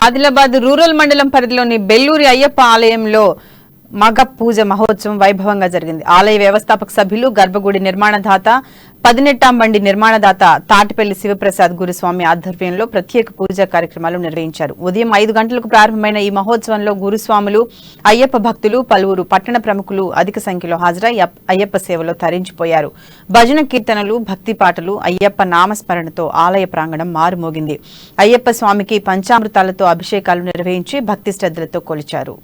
Adilabad rural మండలం పరిధిలోని బెల్లూరి అయ్యప్ప ఆలయంలో మగ పూజ మహోత్సవం వైభవంగా జరిగింది. ఆలయ వ్యవస్థాపక సభ్యులు, గర్భగుడి నిర్మాణదాత, పదినెట్టాంబండి నిర్మాణదాత తాటిపల్లి శివప్రసాద్ గురుస్వామి ఆధ్వర్యంలో ప్రత్యేక పూజా కార్యక్రమాలు నిర్వహించారు. ఉదయం 5 గంటలకు ప్రారంభమైన ఈ మహోత్సవంలో గురుస్వాములు, అయ్యప్ప భక్తులు, పలువురు పట్టణ ప్రముఖులు అధిక సంఖ్యలో హాజరై అయ్యప్ప సేవలో తరించిపోయారు. భజన కీర్తనలు, భక్తి పాటలు, అయ్యప్ప నామస్మరణతో ఆలయ ప్రాంగణం మారుమోగింది. అయ్యప్ప స్వామికి పంచామృతాలతో అభిషేకాలు నిర్వహించి భక్తి శ్రద్ధలతో కొలిచారు.